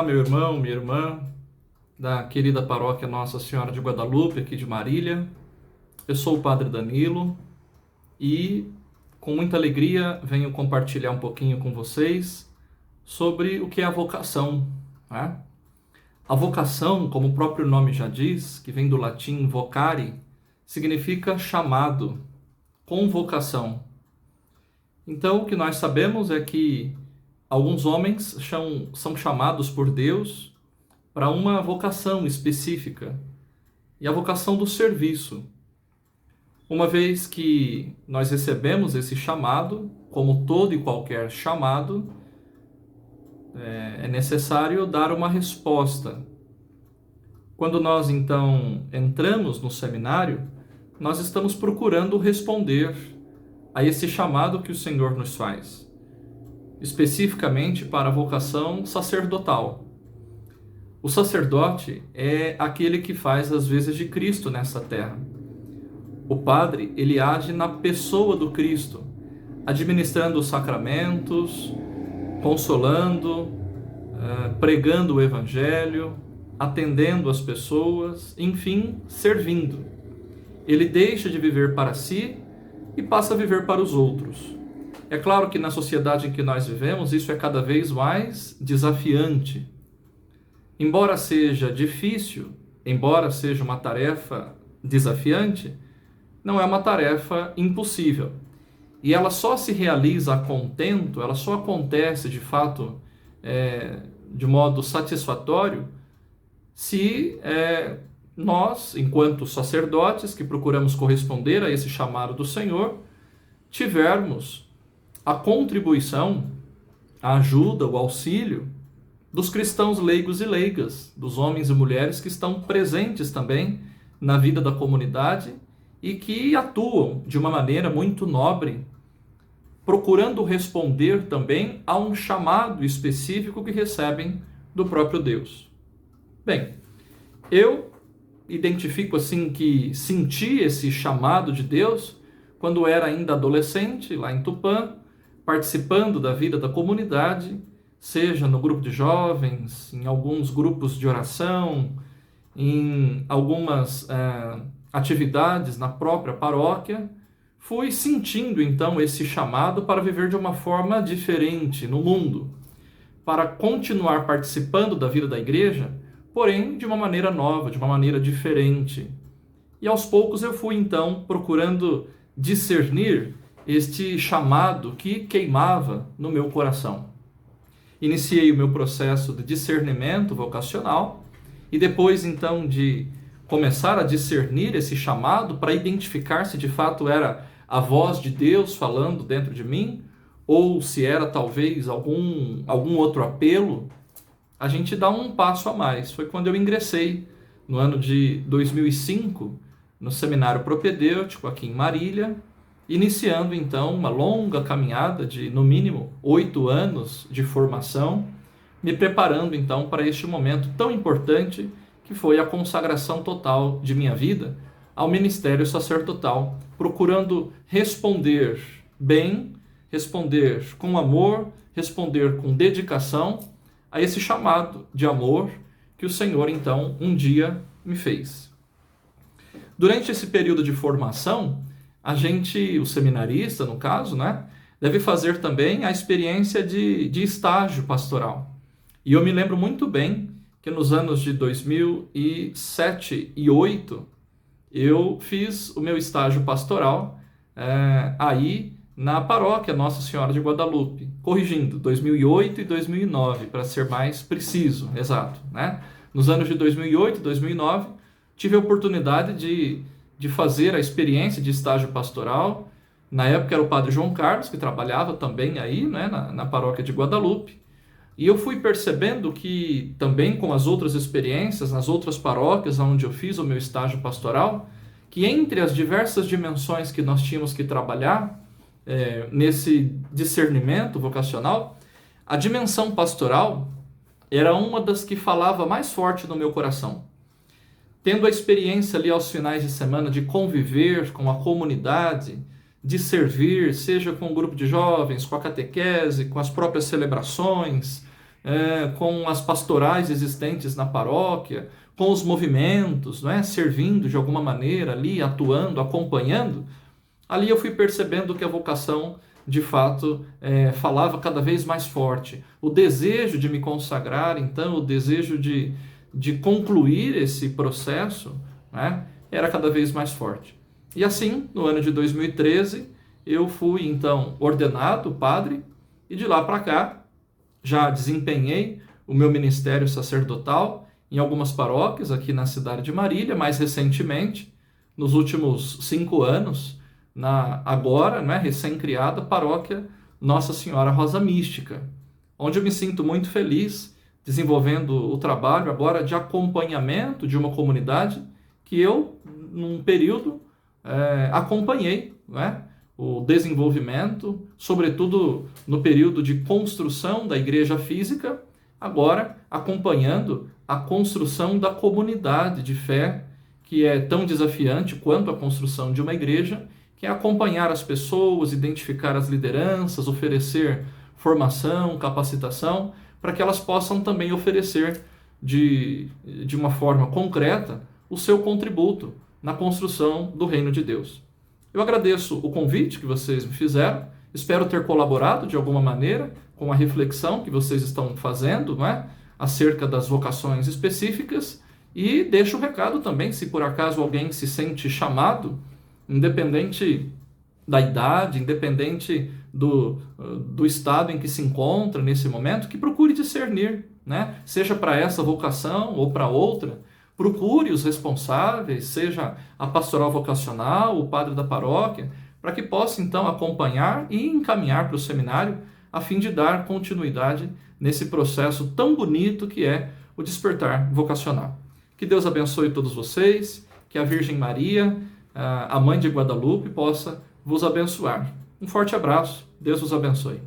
meu irmão, minha irmã, da querida paróquia Nossa Senhora de Guadalupe, aqui de Marília. Eu sou o Padre Danilo e, com muita alegria, venho compartilhar um pouquinho com vocês sobre o que é a vocação, né? A vocação, como o próprio nome já diz, que vem do latim vocare, significa chamado, convocação. Então, o que nós sabemos é que alguns homens são chamados por Deus para uma vocação específica, e a vocação do serviço. Uma vez que nós recebemos esse chamado, como todo e qualquer chamado, é necessário dar uma resposta. Quando nós, então, entramos no seminário, nós estamos procurando responder a esse chamado que o Senhor nos faz, especificamente para a vocação sacerdotal. O sacerdote é aquele que faz as vezes de Cristo nessa terra. O padre, ele age na pessoa do Cristo, administrando os sacramentos, consolando, pregando o evangelho, atendendo as pessoas, enfim, servindo. Ele deixa de viver para si e passa a viver para os outros. É claro que na sociedade em que nós vivemos, isso é cada vez mais desafiante. Embora seja difícil, embora seja uma tarefa desafiante, não é uma tarefa impossível. E ela só se realiza a contento, ela só acontece de fato de modo satisfatório se nós, enquanto sacerdotes que procuramos corresponder a esse chamado do Senhor, tivermos a contribuição, a ajuda, o auxílio dos cristãos leigos e leigas, dos homens e mulheres que estão presentes também na vida da comunidade e que atuam de uma maneira muito nobre, procurando responder também a um chamado específico que recebem do próprio Deus. Bem, eu identifico assim que senti esse chamado de Deus quando era ainda adolescente, lá em Tupã, participando da vida da comunidade, seja no grupo de jovens, em alguns grupos de oração, em algumas atividades na própria paróquia. Fui sentindo então esse chamado para viver de uma forma diferente no mundo, para continuar participando da vida da igreja, porém de uma maneira nova, de uma maneira diferente. E aos poucos eu fui então procurando discernir este chamado que queimava no meu coração. Iniciei o meu processo de discernimento vocacional e depois então de começar a discernir esse chamado para identificar se de fato era a voz de Deus falando dentro de mim ou se era talvez algum outro apelo, a gente dá um passo a mais. Foi quando eu ingressei no ano de 2005 no Seminário Propedêutico aqui em Marília, iniciando então uma longa caminhada de no mínimo 8 anos de formação, me preparando então para este momento tão importante que foi a consagração total de minha vida ao ministério sacerdotal, procurando responder bem, responder com amor, responder com dedicação a esse chamado de amor que o Senhor então um dia me fez. Durante esse período de formação, a gente, o seminarista no caso, né, deve fazer também a experiência de estágio pastoral. E eu me lembro muito bem que nos anos de 2007 e 2008, eu fiz o meu estágio pastoral aí na paróquia Nossa Senhora de Guadalupe, corrigindo, 2008 e 2009, para ser mais preciso, exato, né? Nos anos de 2008 e 2009, tive a oportunidade de fazer a experiência de estágio pastoral. Na época era o padre João Carlos, que trabalhava também aí, né, na paróquia de Guadalupe. E eu fui percebendo que também com as outras experiências, nas outras paróquias onde eu fiz o meu estágio pastoral, que entre as diversas dimensões que nós tínhamos que trabalhar nesse discernimento vocacional, a dimensão pastoral era uma das que falava mais forte no meu coração. Tendo a experiência ali aos finais de semana de conviver com a comunidade, de servir, seja com um grupo de jovens, com a catequese, com as próprias celebrações, com as pastorais existentes na paróquia, com os movimentos, não é? Servindo de alguma maneira ali, atuando, acompanhando, ali eu fui percebendo que a vocação, de fato, falava cada vez mais forte. O desejo de me consagrar, então, o desejo de concluir esse processo, né, era cada vez mais forte. E assim, no ano de 2013, eu fui, então, ordenado padre, e de lá para cá, já desempenhei o meu ministério sacerdotal em algumas paróquias aqui na cidade de Marília, mais recentemente, nos últimos 5 anos, na agora, né, recém-criada paróquia Nossa Senhora Rosa Mística, onde eu me sinto muito feliz desenvolvendo o trabalho agora de acompanhamento de uma comunidade que eu, num período, acompanhei, né, o desenvolvimento, sobretudo no período de construção da igreja física, agora acompanhando a construção da comunidade de fé, que é tão desafiante quanto a construção de uma igreja, que é acompanhar as pessoas, identificar as lideranças, oferecer formação, capacitação, para que elas possam também oferecer de uma forma concreta o seu contributo na construção do reino de Deus. Eu agradeço o convite que vocês me fizeram, espero ter colaborado de alguma maneira com a reflexão que vocês estão fazendo, não é? Acerca das vocações específicas, e deixo o recado também, se por acaso alguém se sente chamado, independente da idade, independente do estado em que se encontra nesse momento, que procure discernir, né? Seja para essa vocação ou para outra, procure os responsáveis, seja a pastoral vocacional, o padre da paróquia, para que possa então acompanhar e encaminhar para o seminário, a fim de dar continuidade nesse processo tão bonito que é o despertar vocacional. Que Deus abençoe todos vocês, que a Virgem Maria, a Mãe de Guadalupe, possa vos abençoar. Um forte abraço, Deus vos abençoe.